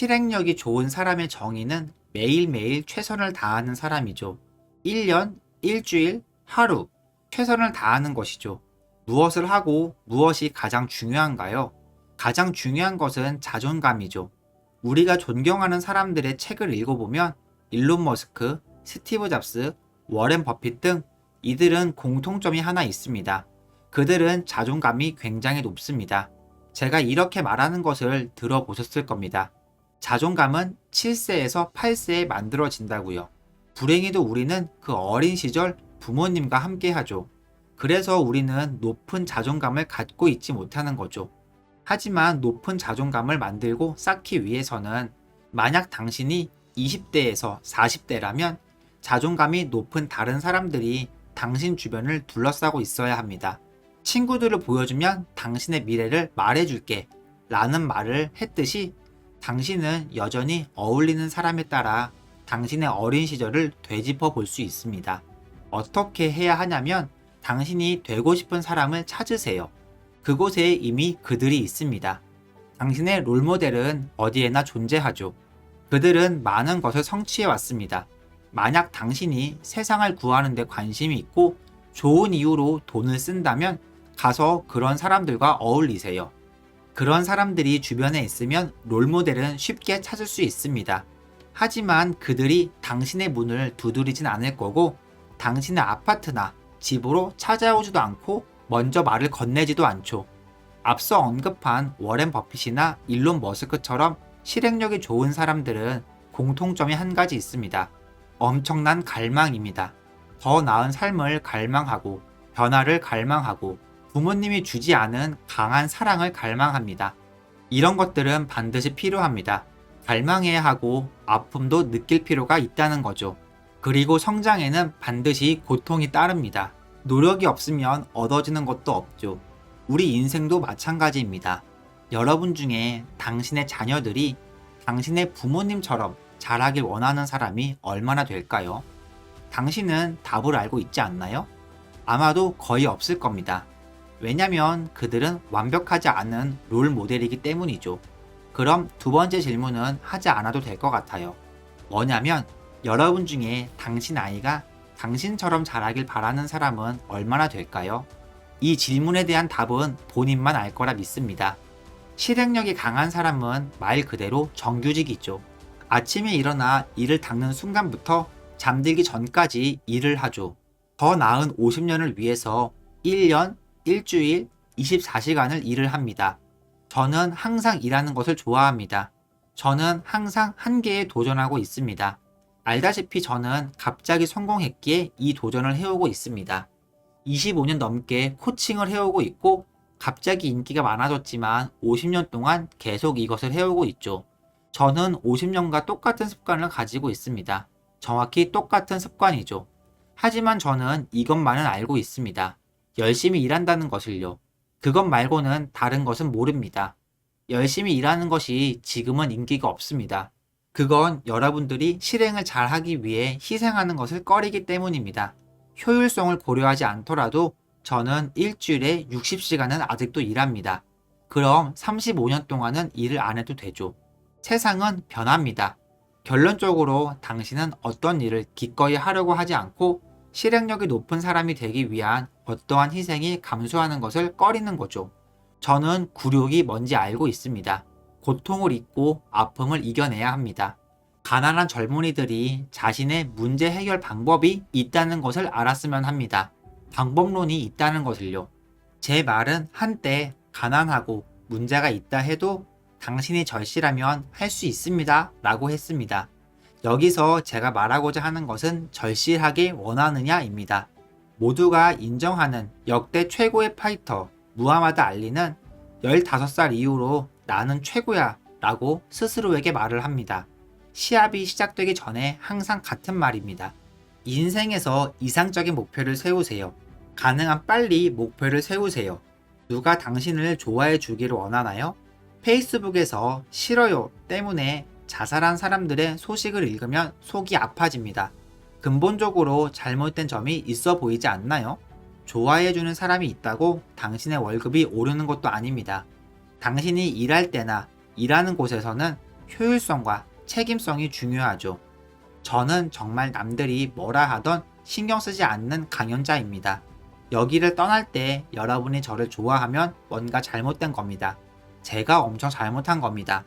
실행력이 좋은 사람의 정의는 매일매일 최선을 다하는 사람이죠. 1년, 일주일, 하루, 최선을 다하는 것이죠. 무엇을 하고 무엇이 가장 중요한가요? 가장 중요한 것은 자존감이죠. 우리가 존경하는 사람들의 책을 읽어보면 일론 머스크, 스티브 잡스, 워렌 버핏 등 이들은 공통점이 하나 있습니다. 그들은 자존감이 굉장히 높습니다. 제가 이렇게 말하는 것을 들어보셨을 겁니다. 자존감은 7세에서 8세에 만들어진다고요. 불행히도 우리는 그 어린 시절 부모님과 함께 하죠. 그래서 우리는 높은 자존감을 갖고 있지 못하는 거죠. 하지만 높은 자존감을 만들고 쌓기 위해서는 만약 당신이 20대에서 40대라면 자존감이 높은 다른 사람들이 당신 주변을 둘러싸고 있어야 합니다. 친구들을 보여주면 당신의 미래를 말해줄게 라는 말을 했듯이 당신은 여전히 어울리는 사람에 따라 당신의 어린 시절을 되짚어 볼 수 있습니다. 어떻게 해야 하냐면 당신이 되고 싶은 사람을 찾으세요. 그곳에 이미 그들이 있습니다. 당신의 롤모델은 어디에나 존재하죠. 그들은 많은 것을 성취해 왔습니다. 만약 당신이 세상을 구하는 데 관심이 있고 좋은 이유로 돈을 쓴다면 가서 그런 사람들과 어울리세요. 그런 사람들이 주변에 있으면 롤모델은 쉽게 찾을 수 있습니다. 하지만 그들이 당신의 문을 두드리진 않을 거고 당신의 아파트나 집으로 찾아오지도 않고 먼저 말을 건네지도 않죠. 앞서 언급한 워렌 버핏이나 일론 머스크처럼 실행력이 좋은 사람들은 공통점이 한 가지 있습니다. 엄청난 갈망입니다. 더 나은 삶을 갈망하고 변화를 갈망하고 부모님이 주지 않은 강한 사랑을 갈망합니다. 이런 것들은 반드시 필요합니다. 갈망해야 하고 아픔도 느낄 필요가 있다는 거죠. 그리고 성장에는 반드시 고통이 따릅니다. 노력이 없으면 얻어지는 것도 없죠. 우리 인생도 마찬가지입니다. 여러분 중에 당신의 자녀들이 당신의 부모님처럼 자라길 원하는 사람이 얼마나 될까요? 당신은 답을 알고 있지 않나요? 아마도 거의 없을 겁니다. 왜냐면 그들은 완벽하지 않은 롤 모델이기 때문이죠. 그럼 두 번째 질문은 하지 않아도 될 것 같아요. 뭐냐면 여러분 중에 당신 아이가 당신처럼 자라길 바라는 사람은 얼마나 될까요? 이 질문에 대한 답은 본인만 알 거라 믿습니다. 실행력이 강한 사람은 말 그대로 정규직이죠. 아침에 일어나 이를 닦는 순간부터 잠들기 전까지 일을 하죠. 더 나은 50년을 위해서 1년, 일주일, 24시간을 일을 합니다. 저는 항상 일하는 것을 좋아합니다. 저는 항상 한계에 도전하고 있습니다. 알다시피 저는 갑자기 성공했기에 이 도전을 해오고 있습니다. 25년 넘게 코칭을 해오고 있고 갑자기 인기가 많아졌지만 50년 동안 계속 이것을 해오고 있죠. 저는 50년과 똑같은 습관을 가지고 있습니다. 정확히 똑같은 습관이죠. 하지만 저는 이것만은 알고 있습니다. 열심히 일한다는 것을요. 그것 말고는 다른 것은 모릅니다. 열심히 일하는 것이 지금은 인기가 없습니다. 그건 여러분들이 실행을 잘 하기 위해 희생하는 것을 꺼리기 때문입니다. 효율성을 고려하지 않더라도 저는 일주일에 60시간은 아직도 일합니다. 그럼 35년 동안은 일을 안 해도 되죠. 세상은 변합니다. 결론적으로 당신은 어떤 일을 기꺼이 하려고 하지 않고 실행력이 높은 사람이 되기 위한 어떠한 희생이 감수하는 것을 꺼리는 거죠. 저는 굴욕이 뭔지 알고 있습니다. 고통을 잊고 아픔을 이겨내야 합니다. 가난한 젊은이들이 자신의 문제 해결 방법이 있다는 것을 알았으면 합니다. 방법론이 있다는 것을요. 제 말은 한때 가난하고 문제가 있다 해도 당신이 절실하면 할 수 있습니다 라고 했습니다. 여기서 제가 말하고자 하는 것은 절실하게 원하느냐입니다. 모두가 인정하는 역대 최고의 파이터 무하마드 알리는 15살 이후로 나는 최고야 라고 스스로에게 말을 합니다. 시합이 시작되기 전에 항상 같은 말입니다. 인생에서 이상적인 목표를 세우세요. 가능한 빨리 목표를 세우세요. 누가 당신을 좋아해 주기를 원하나요? 페이스북에서 싫어요 때문에 자살한 사람들의 소식을 읽으면 속이 아파집니다. 근본적으로 잘못된 점이 있어 보이지 않나요? 좋아해주는 사람이 있다고 당신의 월급이 오르는 것도 아닙니다. 당신이 일할 때나 일하는 곳에서는 효율성과 책임성이 중요하죠. 저는 정말 남들이 뭐라 하던 신경 쓰지 않는 강연자입니다. 여기를 떠날 때 여러분이 저를 좋아하면 뭔가 잘못된 겁니다. 제가 엄청 잘못한 겁니다.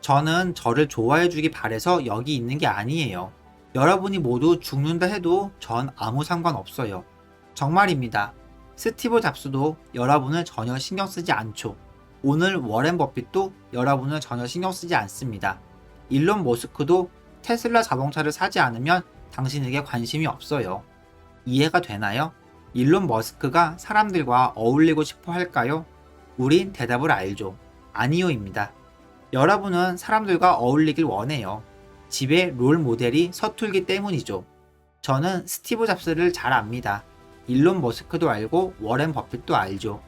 저는 저를 좋아해 주기 바래서 여기 있는 게 아니에요. 여러분이 모두 죽는다 해도 전 아무 상관없어요. 정말입니다. 스티브 잡스도 여러분을 전혀 신경 쓰지 않죠. 오늘 워렌 버핏도 여러분을 전혀 신경 쓰지 않습니다. 일론 머스크도 테슬라 자동차를 사지 않으면 당신에게 관심이 없어요. 이해가 되나요? 일론 머스크가 사람들과 어울리고 싶어 할까요? 우린 대답을 알죠. 아니요입니다. 여러분은 사람들과 어울리길 원해요. 집에 롤 모델이 서툴기 때문이죠. 저는 스티브 잡스를 잘 압니다. 일론 머스크도 알고 워렌 버핏도 알죠.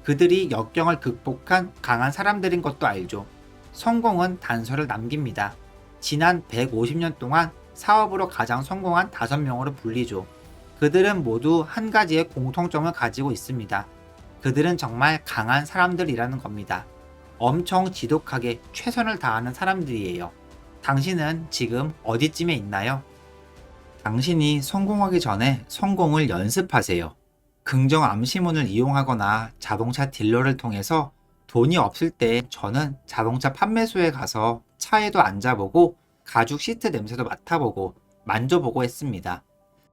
그들이 역경을 극복한 강한 사람들인 것도 알죠. 성공은 단서를 남깁니다. 지난 150년 동안 사업으로 가장 성공한 5명으로 불리죠. 그들은 모두 한 가지의 공통점을 가지고 있습니다. 그들은 정말 강한 사람들이라는 겁니다. 엄청 지독하게 최선을 다하는 사람들이에요. 당신은 지금 어디쯤에 있나요? 당신이 성공하기 전에 성공을 연습하세요. 긍정 암시문을 이용하거나 자동차 딜러를 통해서 돈이 없을 때 저는 자동차 판매소에 가서 차에도 앉아보고 가죽 시트 냄새도 맡아보고 만져보고 했습니다.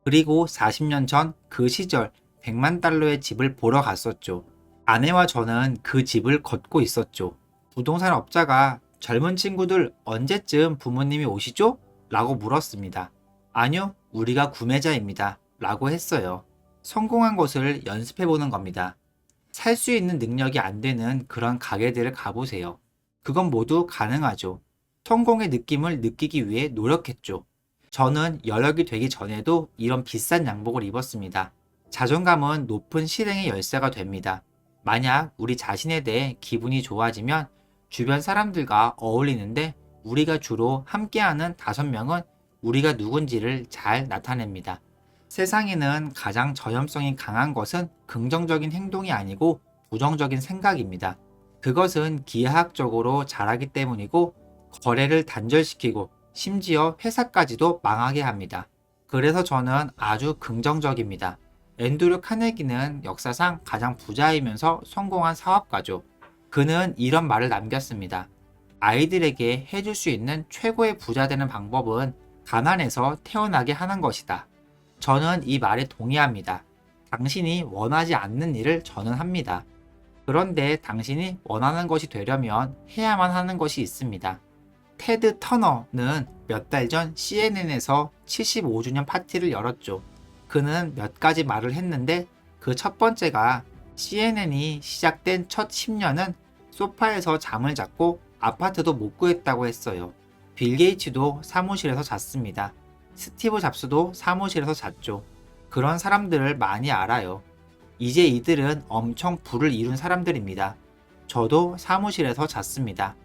그리고 40년 전 그 시절 100만 달러의 집을 보러 갔었죠. 아내와 저는 그 집을 걷고 있었죠. 부동산 업자가 젊은 친구들 언제쯤 부모님이 오시죠? 라고 물었습니다. 아니요, 우리가 구매자입니다. 라고 했어요. 성공한 것을 연습해보는 겁니다. 살 수 있는 능력이 안 되는 그런 가게들을 가보세요. 그건 모두 가능하죠. 성공의 느낌을 느끼기 위해 노력했죠. 저는 여력이 되기 전에도 이런 비싼 양복을 입었습니다. 자존감은 높은 실행의 열쇠가 됩니다. 만약 우리 자신에 대해 기분이 좋아지면 주변 사람들과 어울리는데 우리가 주로 함께하는 5명은 우리가 누군지를 잘 나타냅니다. 세상에는 가장 전염성이 강한 것은 긍정적인 행동이 아니고 부정적인 생각입니다. 그것은 기하학적으로 자라기 때문이고 거래를 단절시키고 심지어 회사까지도 망하게 합니다. 그래서 저는 아주 긍정적입니다. 앤드류 카네기는 역사상 가장 부자이면서 성공한 사업가죠. 그는 이런 말을 남겼습니다. 아이들에게 해줄 수 있는 최고의 부자 되는 방법은 가난해서 태어나게 하는 것이다. 저는 이 말에 동의합니다. 당신이 원하지 않는 일을 저는 합니다. 그런데 당신이 원하는 것이 되려면 해야만 하는 것이 있습니다. 테드 터너는 몇 달 전 CNN에서 75주년 파티를 열었죠. 그는 몇 가지 말을 했는데 그 첫 번째가 CNN이 시작된 첫 10년은 소파에서 잠을 잤고 아파트도 못 구했다고 했어요. 빌 게이츠도 사무실에서 잤습니다. 스티브 잡스도 사무실에서 잤죠. 그런 사람들을 많이 알아요. 이제 이들은 엄청 부를 이룬 사람들입니다. 저도 사무실에서 잤습니다.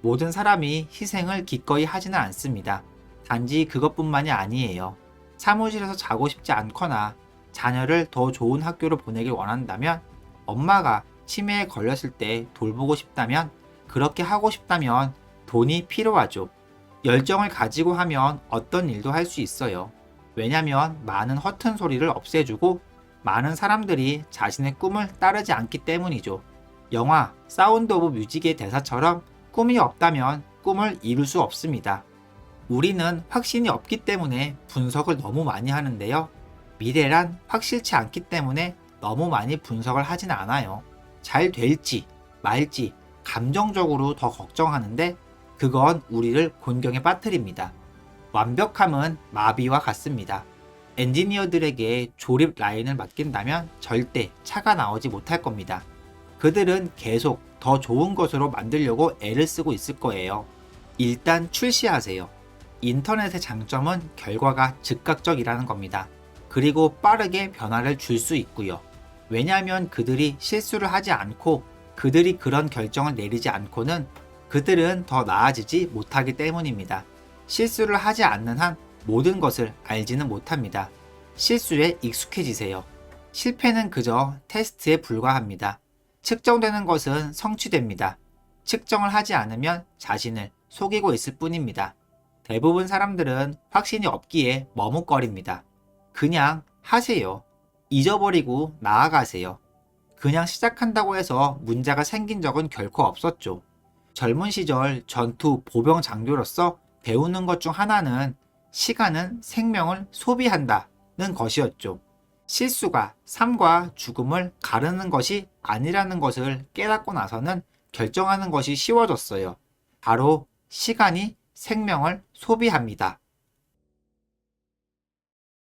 모든 사람이 희생을 기꺼이 하지는 않습니다. 단지 그것뿐만이 아니에요. 사무실에서 자고 싶지 않거나 자녀를 더 좋은 학교로 보내길 원한다면, 엄마가 치매에 걸렸을 때 돌보고 싶다면, 그렇게 하고 싶다면 돈이 필요하죠. 열정을 가지고 하면 어떤 일도 할 수 있어요. 왜냐면 많은 허튼 소리를 없애주고 많은 사람들이 자신의 꿈을 따르지 않기 때문이죠. 영화 사운드 오브 뮤직의 대사처럼 꿈이 없다면 꿈을 이룰 수 없습니다. 우리는 확신이 없기 때문에 분석을 너무 많이 하는데요. 미래란 확실치 않기 때문에 너무 많이 분석을 하진 않아요. 잘 될지 말지 감정적으로 더 걱정하는데 그건 우리를 곤경에 빠뜨립니다. 완벽함은 마비와 같습니다. 엔지니어들에게 조립 라인을 맡긴다면 절대 차가 나오지 못할 겁니다. 그들은 계속 더 좋은 것으로 만들려고 애를 쓰고 있을 거예요. 일단 출시하세요. 인터넷의 장점은 결과가 즉각적이라는 겁니다. 그리고 빠르게 변화를 줄 수 있고요. 왜냐하면 그들이 실수를 하지 않고 그들이 그런 결정을 내리지 않고는 그들은 더 나아지지 못하기 때문입니다. 실수를 하지 않는 한 모든 것을 알지는 못합니다. 실수에 익숙해지세요. 실패는 그저 테스트에 불과합니다. 측정되는 것은 성취됩니다. 측정을 하지 않으면 자신을 속이고 있을 뿐입니다. 대부분 사람들은 확신이 없기에 머뭇거립니다. 그냥 하세요. 잊어버리고 나아가세요. 그냥 시작한다고 해서 문제가 생긴 적은 결코 없었죠. 젊은 시절 전투 보병 장교로서 배우는 것 중 하나는 시간은 생명을 소비한다는 것이었죠. 실수가 삶과 죽음을 가르는 것이 아니라는 것을 깨닫고 나서는 결정하는 것이 쉬워졌어요. 바로 시간이 생명을 소비합니다.